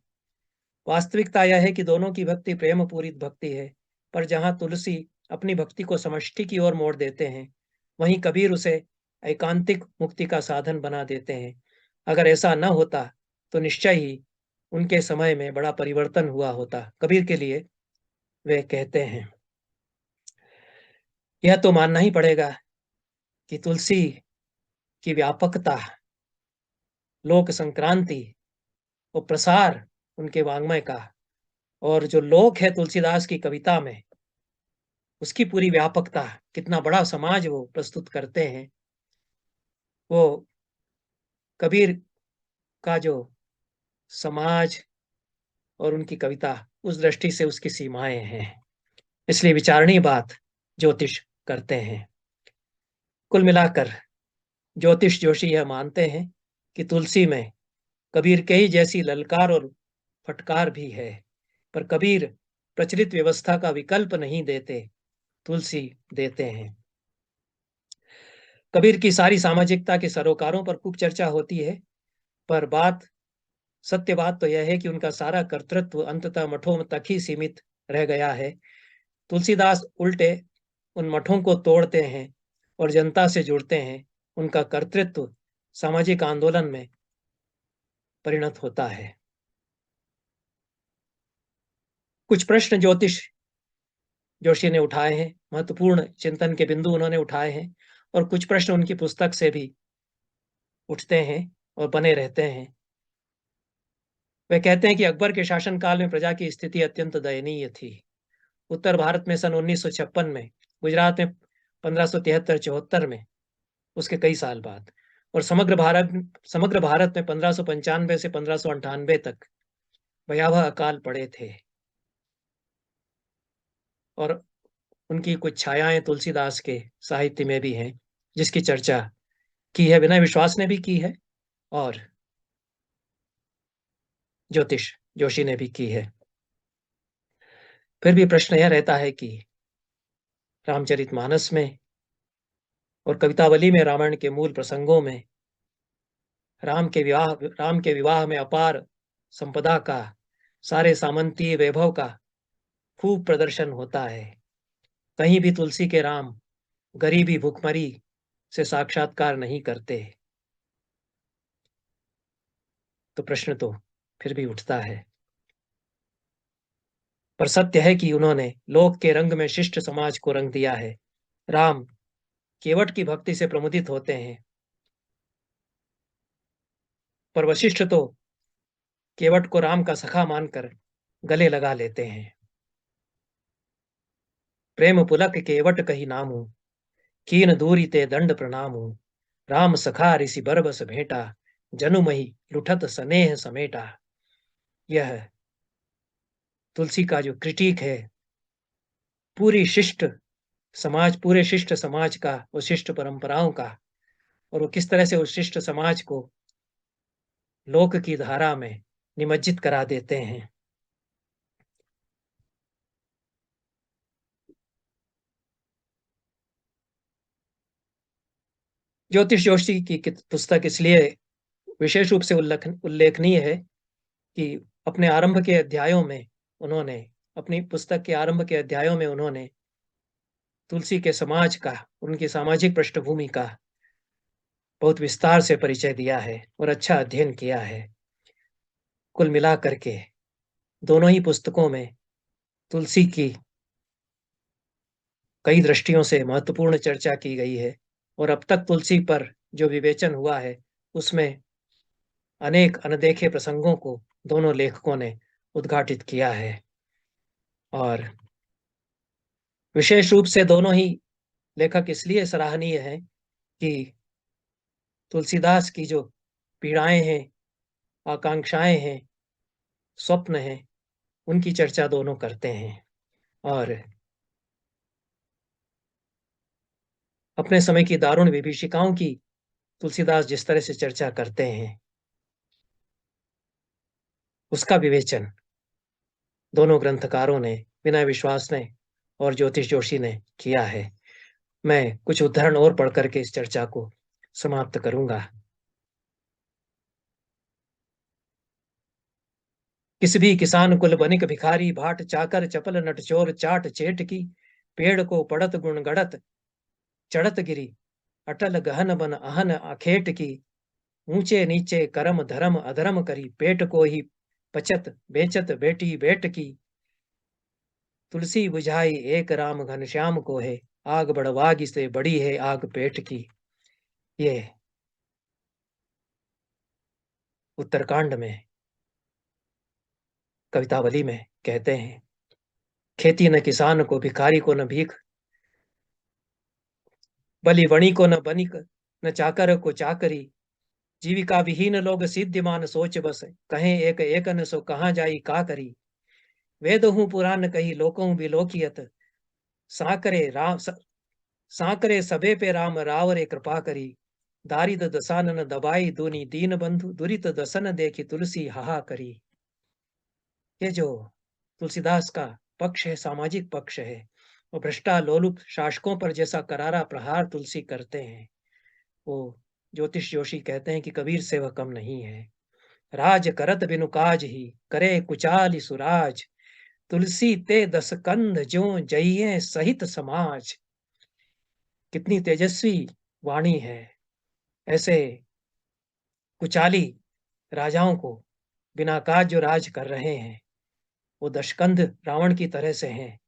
वास्तविकता यह है कि दोनों की भक्ति प्रेम पूरित भक्ति है, पर जहाँ तुलसी अपनी भक्ति को समष्टि की ओर मोड़ देते हैं, वहीं कबीर उसे एकांतिक मुक्ति का साधन बना देते हैं। अगर ऐसा न होता तो निश्चय ही उनके समय में बड़ा परिवर्तन हुआ होता। कबीर के लिए वे कहते हैं, यह तो मानना ही पड़ेगा कि तुलसी की व्यापकता, लोक संक्रांति और प्रसार उनके वाङ्मय का, और जो लोक है तुलसीदास की कविता में, उसकी पूरी व्यापकता, कितना बड़ा समाज वो प्रस्तुत करते हैं। वो कबीर का जो समाज और उनकी कविता, उस दृष्टि से उसकी सीमाएं हैं। इसलिए विचारणीय बात ज्योतिष करते हैं। कुल मिलाकर ज्योतिष जोशी यह मानते हैं कि तुलसी में कबीर के ही जैसी ललकार और फटकार भी है, पर कबीर प्रचलित व्यवस्था का विकल्प नहीं देते, तुलसी देते हैं। कबीर की सारी सामाजिकता के सरोकारों पर खूब चर्चा होती है, पर सत्य बात तो यह है कि उनका सारा कर्तृत्व अंततः मठों तक ही सीमित रह गया है। तुलसीदास उल्टे उन मठों को तोड़ते हैं और जनता से जुड़ते हैं। उनका कर्तृत्व सामाजिक आंदोलन में परिणत होता है। कुछ प्रश्न ज्योतिष जोशी ने उठाए हैं, महत्वपूर्ण चिंतन के बिंदु उन्होंने उठाए हैं, और कुछ प्रश्न उनकी पुस्तक से भी उठते हैं और बने रहते हैं। वे कहते हैं कि अकबर के शासनकाल में प्रजा की स्थिति अत्यंत दयनीय थी। उत्तर भारत में सन 1956 में, गुजरात में 1573-74 में, उसके कई साल बाद, और समग्र भारत में 1595 से 1598 तक भयावह अकाल पड़े थे। और उनकी कुछ छायाएं तुलसीदास के साहित्य में भी हैं, जिसकी चर्चा की है, विनय विश्वास ने भी की है और ज्योतिष जोशी ने भी की है। फिर भी प्रश्न यह रहता है कि रामचरितमानस में और कवितावली में रामायण के मूल प्रसंगों में राम के विवाह में अपार संपदा का, सारे सामंतीय वैभव का खूब प्रदर्शन होता है। कहीं भी तुलसी के राम गरीबी भुखमरी से साक्षात्कार नहीं करते। तो प्रश्न तो फिर भी उठता है, पर सत्य है कि उन्होंने लोक के रंग में शिष्ट समाज को रंग दिया है। राम केवट की भक्ति से प्रमुदित होते हैं, पर वशिष्ठ तो केवट को राम का सखा मानकर गले लगा लेते हैं। प्रेम पुलक केवट कही नामू, कीन दूरी ते दंड प्रणामू, राम सखा ऋषि बरबस भेंटा, जनुमहि लुठत स्नेह समेटा। यह तुलसी का जो क्रिटिक है पूरे शिष्ट समाज का, वो शिष्ट परंपराओं का, और वो किस तरह से उस शिष्ट समाज को लोक की धारा में निमज्जित करा देते हैं। ज्योतिष जोशी की पुस्तक इसलिए विशेष रूप से उल्लेखनीय है कि अपने आरंभ के अध्यायों में उन्होंने अपनी पुस्तक के आरंभ के अध्यायों में उन्होंने तुलसी के समाज का, उनकी सामाजिक पृष्ठभूमि का बहुत विस्तार से परिचय दिया है और अच्छा अध्ययन किया है। कुल मिला करके दोनों ही पुस्तकों में तुलसी की कई दृष्टियों से महत्वपूर्ण चर्चा की गई है और अब तक तुलसी पर जो विवेचन हुआ है, उसमें अनेक अनदेखे प्रसंगों को दोनों लेखकों ने उद्घाटित किया है और विशेष रूप से दोनों ही लेखक इसलिए सराहनीय हैं कि तुलसीदास की जो पीड़ाएँ हैं, आकांक्षाएँ हैं, स्वप्न हैं, उनकी चर्चा दोनों करते हैं और अपने समय की दारुण विभीषिकाओं की तुलसीदास जिस तरह से चर्चा करते हैं, उसका विवेचन दोनों ग्रंथकारों ने, विनय विश्वास ने और ज्योतिष जोशी ने किया है। मैं कुछ उद्धरण और पढ़ कर के इस चर्चा को समाप्त करूँगा। किस भी किसान कुल बनिक भिखारी, भाट चाकर चपल नट चोर चाट चेट की, पेड़ को पड़त गुण गड़त, चढ़त गिरी, अटल गहन बन अहन अखेट की, ऊंचे नीचे करम धर्म अधर्म करी, पेट को ही पचत बेचत बेटी बेट की, तुलसी बुझाई एक राम घनश्याम को है, आग बढ़वागी से बड़ी है आग पेट की। ये उत्तरकांड में कवितावली में कहते हैं, खेती न किसान को, भिखारी को न भीख, बलि वणि को न बनिक, न चाकर को चाकरी, जीविका विहीन लोग सिद्धिमान सोच बस, कहें एक एकन सो कहाँ जाई का करी, वेद हूँ पुराण कही लोकों बिलोकियत, साकरे राम साकरे सबे पे राम रावरे कृपा करी, दारिद दसानन दबाई दूनी दीन बंधु, दुरित दसन देखी तुलसी हाहा करी। ये जो तुलसीदास का पक्ष है, सामाजिक पक्ष है, और भ्रष्टा लोलुप शासकों पर जैसा करारा प्रहार तुलसी करते हैं, वो ज्योतिष जोशी कहते हैं कि कबीर से वह कम नहीं है। राज करत बिनु काज ही, करे कुचाली सुराज, तुलसी ते दस कंध ज्यों जइये सहित समाज। कितनी तेजस्वी वाणी है। ऐसे कुचाली राजाओं को बिना काज जो राज कर रहे हैं, वो दशकंध रावण की तरह से हैं,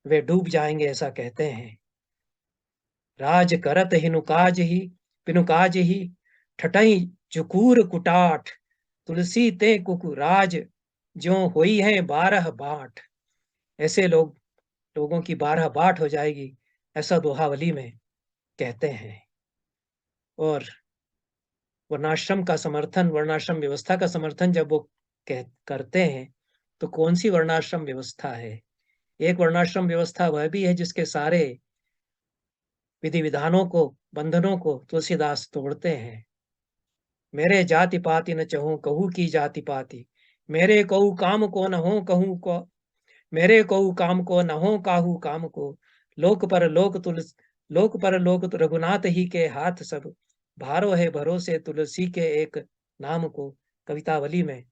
वे डूब जाएंगे ऐसा कहते हैं। राज करत हिनु काज ही, बिनु काज ही, ठटई जुकूर कुटाठ, तुलसी ते कुकु राज ज्यों होई है 12 बाट। ऐसे लोगों की 12 बाट हो जाएगी, ऐसा दोहावली में कहते हैं। और वर्णाश्रम का समर्थन, वर्णाश्रम व्यवस्था का समर्थन जब वो करते हैं, तो कौन सी वर्णाश्रम व्यवस्था है? एक वर्णाश्रम व्यवस्था वह भी है जिसके सारे विधि विधानों को, बंधनों को तुलसीदास तोड़ते हैं। मेरे जाति पाति न चहूँ कहूँ की जाति पाति, मेरे कहू काम को न हो कहूँ को, मेरे कहू काम को न हो काहू काम को, लोक पर लोक रघुनाथ ही के हाथ सब, भारो है भरोसे तुलसी के एक नाम को। कवितावली में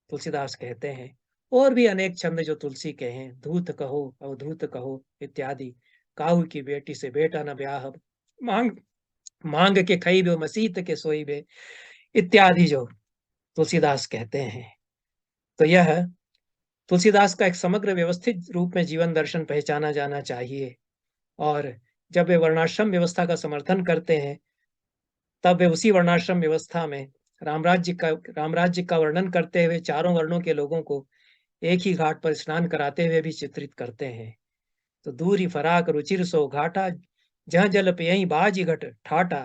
तुलसीदास कहते हैं। और भी अनेक छंद जो तुलसी के हैं, धूत कहो अवधूत कहो इत्यादि, काहू की बेटी से बेटा न ब्याह, मांग मांग के खइबे मसीत के सोइबे इत्यादि जो तुलसीदास कहते हैं। तो यह तुलसीदास का एक समग्र व्यवस्थित रूप में जीवन दर्शन पहचाना जाना चाहिए। और जब वे वर्णाश्रम व्यवस्था का समर्थन करते हैं, तब वे उसी वर्णाश्रम व्यवस्था में राम राज्य का वर्णन करते हुए चारों वर्णों के लोगों को एक ही घाट पर स्नान कराते हुए भी चित्रित करते हैं। तो दूरी फराक रुचिर सो घाटा, जह जल पियई बाजी घट ठाटा,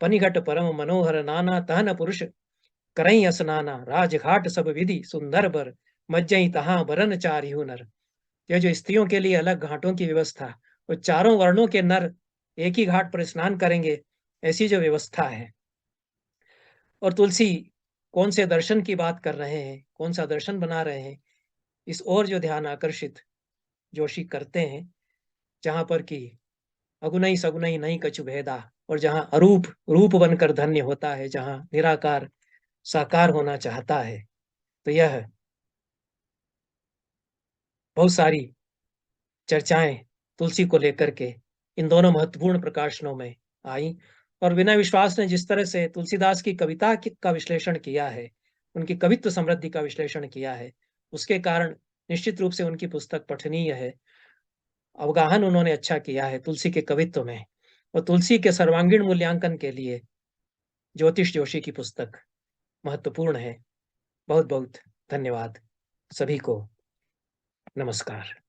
पनिघट परम मनोहर नाना, तहन पुरुष करई स्नाना, राजघाट सब विधि सुंदर बर, मज्जई तहां बरन चारि हुनर। यह जो स्त्रियों के लिए अलग घाटों की व्यवस्था, वो चारों वर्णों के नर एक ही घाट पर स्नान करेंगे, ऐसी जो व्यवस्था है। और तुलसी कौन से दर्शन की बात कर रहे हैं, कौन सा दर्शन बना रहे हैं, इस ओर जो ध्यान आकर्षित जोशी करते हैं, जहां पर कि अगुनई सगुनई नहीं कछु भेदा, और जहां अरूप रूप बनकर धन्य होता है, जहां निराकार साकार होना चाहता है। तो यह बहुत सारी चर्चाएं तुलसी को लेकर के इन दोनों महत्वपूर्ण प्रकाशनों में आई। और विनय विश्वास ने जिस तरह से तुलसीदास की कविता का विश्लेषण किया है, उनकी कवित्व समृद्धि का विश्लेषण किया है, उसके कारण निश्चित रूप से उनकी पुस्तक पठनीय है। अवगाहन उन्होंने अच्छा किया है तुलसी के कवित्व में और तुलसी के सर्वांगीण मूल्यांकन के लिए ज्योतिष जोशी की पुस्तक महत्वपूर्ण है। बहुत-बहुत धन्यवाद। सभी को नमस्कार।